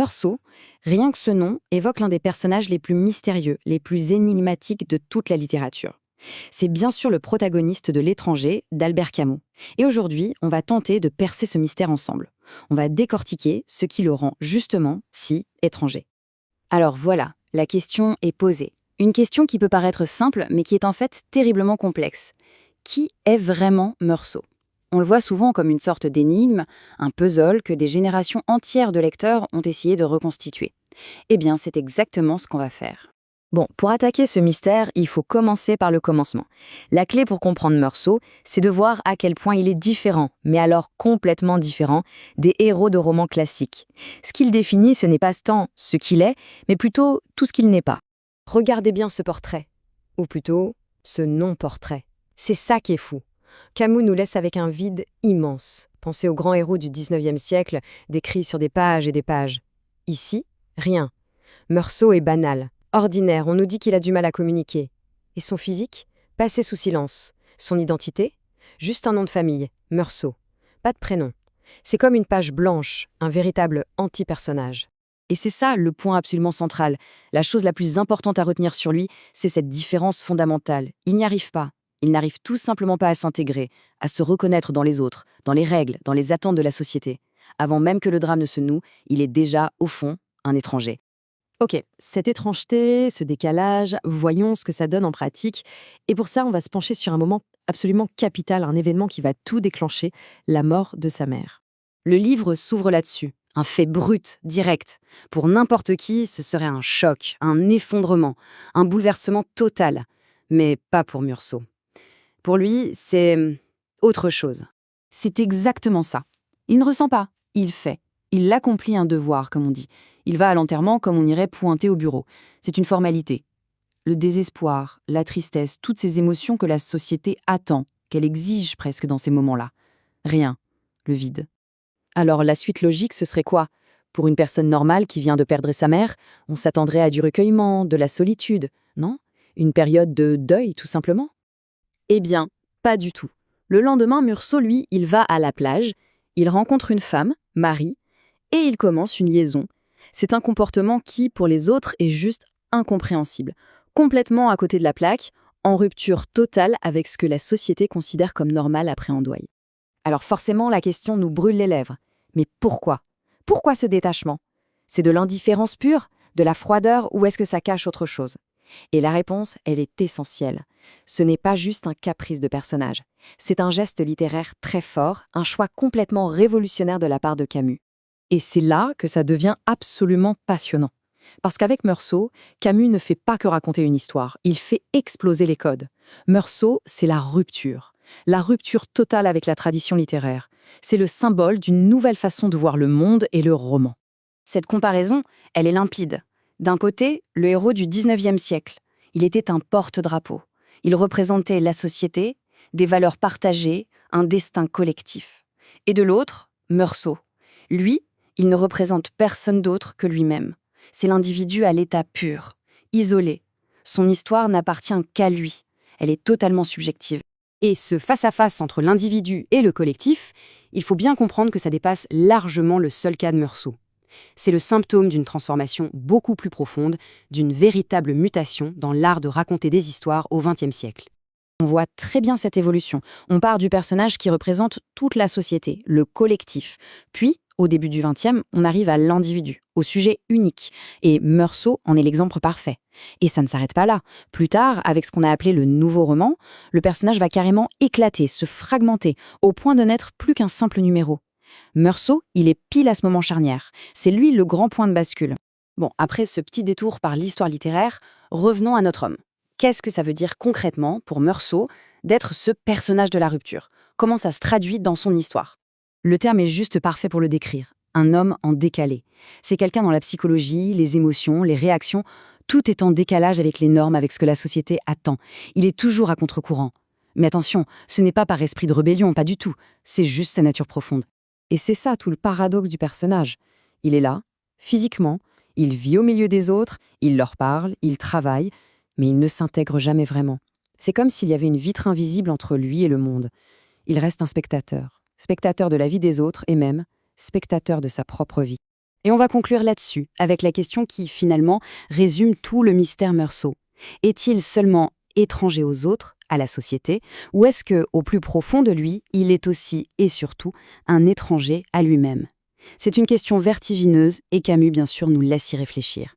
Meursault, rien que ce nom évoque l'un des personnages les plus mystérieux, les plus énigmatiques de toute la littérature. C'est bien sûr le protagoniste de L'Étranger d'Albert Camus. Et aujourd'hui, on va tenter de percer ce mystère ensemble. On va décortiquer ce qui le rend justement si étranger. Alors voilà, la question est posée. Une question qui peut paraître simple, mais qui est en fait terriblement complexe. Qui est vraiment Meursault ? On le voit souvent comme une sorte d'énigme, un puzzle que des générations entières de lecteurs ont essayé de reconstituer. Eh bien, c'est exactement ce qu'on va faire. Bon, pour attaquer ce mystère, il faut commencer par le commencement. La clé pour comprendre Meursault, c'est de voir à quel point il est différent, mais alors complètement différent, des héros de romans classiques. Ce qu'il définit, ce n'est pas tant ce qu'il est, mais plutôt tout ce qu'il n'est pas. Regardez bien ce portrait, ou plutôt ce non-portrait. C'est ça qui est fou. Camus nous laisse avec un vide immense. Pensez aux grands héros du 19e siècle, décrits sur des pages et des pages. Ici, rien. Meursault est banal. Ordinaire, on nous dit qu'il a du mal à communiquer. Et son physique ? Passé sous silence. Son identité ? Juste un nom de famille, Meursault. Pas de prénom. C'est comme une page blanche, un véritable anti-personnage. Et c'est ça le point absolument central. La chose la plus importante à retenir sur lui, c'est cette différence fondamentale. Il n'y arrive pas. Il n'arrive tout simplement pas à s'intégrer, à se reconnaître dans les autres, dans les règles, dans les attentes de la société. Avant même que le drame ne se noue, il est déjà, au fond, un étranger. Ok, cette étrangeté, ce décalage, voyons ce que ça donne en pratique. Et pour ça, on va se pencher sur un moment absolument capital, un événement qui va tout déclencher, la mort de sa mère. Le livre s'ouvre là-dessus, un fait brut, direct. Pour n'importe qui, ce serait un choc, un effondrement, un bouleversement total. Mais pas pour Meursault. Pour lui, c'est autre chose. C'est exactement ça. Il ne ressent pas, il fait. Il accomplit un devoir, comme on dit. Il va à l'enterrement comme on irait pointer au bureau. C'est une formalité. Le désespoir, la tristesse, toutes ces émotions que la société attend, qu'elle exige presque dans ces moments-là. Rien. Le vide. Alors la suite logique, ce serait quoi ? Pour une personne normale qui vient de perdre sa mère, on s'attendrait à du recueillement, de la solitude, non ? Une période de deuil, tout simplement ? Eh bien, pas du tout. Le lendemain, Meursault, lui, il va à la plage, il rencontre une femme, Marie, et il commence une liaison. C'est un comportement qui, pour les autres, est juste incompréhensible, complètement à côté de la plaque, en rupture totale avec ce que la société considère comme normal après un deuil. Alors forcément, la question nous brûle les lèvres. Mais pourquoi ? Pourquoi ce détachement ? C'est de l'indifférence pure, de la froideur, ou est-ce que ça cache autre chose ? Et la réponse, elle est essentielle. Ce n'est pas juste un caprice de personnage. C'est un geste littéraire très fort, un choix complètement révolutionnaire de la part de Camus. Et c'est là que ça devient absolument passionnant. Parce qu'avec Meursault, Camus ne fait pas que raconter une histoire, il fait exploser les codes. Meursault, c'est la rupture totale avec la tradition littéraire. C'est le symbole d'une nouvelle façon de voir le monde et le roman. Cette comparaison, elle est limpide. D'un côté, le héros du 19e siècle. Il était un porte-drapeau. Il représentait la société, des valeurs partagées, un destin collectif. Et de l'autre, Meursault. Lui, il ne représente personne d'autre que lui-même. C'est l'individu à l'état pur, isolé. Son histoire n'appartient qu'à lui. Elle est totalement subjective. Et ce face-à-face entre l'individu et le collectif, il faut bien comprendre que ça dépasse largement le seul cas de Meursault. C'est le symptôme d'une transformation beaucoup plus profonde, d'une véritable mutation dans l'art de raconter des histoires au XXe siècle. On voit très bien cette évolution. On part du personnage qui représente toute la société, le collectif. Puis, au début du XXe, on arrive à l'individu, au sujet unique. Et Meursault en est l'exemple parfait. Et ça ne s'arrête pas là. Plus tard, avec ce qu'on a appelé le nouveau roman, le personnage va carrément éclater, se fragmenter, au point de n'être plus qu'un simple numéro. Meursault, il est pile à ce moment charnière. C'est lui le grand point de bascule. Bon, après ce petit détour par l'histoire littéraire, revenons à notre homme. Qu'est-ce que ça veut dire concrètement pour Meursault d'être ce personnage de la rupture ? Comment ça se traduit dans son histoire ? Le terme est juste parfait pour le décrire. Un homme en décalé. C'est quelqu'un dont la psychologie, les émotions, les réactions, tout est en décalage avec les normes, avec ce que la société attend. Il est toujours à contre-courant. Mais attention, ce n'est pas par esprit de rébellion, pas du tout. C'est juste sa nature profonde. Et c'est ça tout le paradoxe du personnage. Il est là, physiquement, il vit au milieu des autres, il leur parle, il travaille, mais il ne s'intègre jamais vraiment. C'est comme s'il y avait une vitre invisible entre lui et le monde. Il reste un spectateur de la vie des autres et même spectateur de sa propre vie. Et on va conclure là-dessus, avec la question qui, finalement, résume tout le mystère Meursault. Est-il seulement étranger aux autres, à la société, ou est-ce que, au plus profond de lui, il est aussi et surtout un étranger à lui-même? C'est une question vertigineuse et Camus, bien sûr, nous laisse y réfléchir.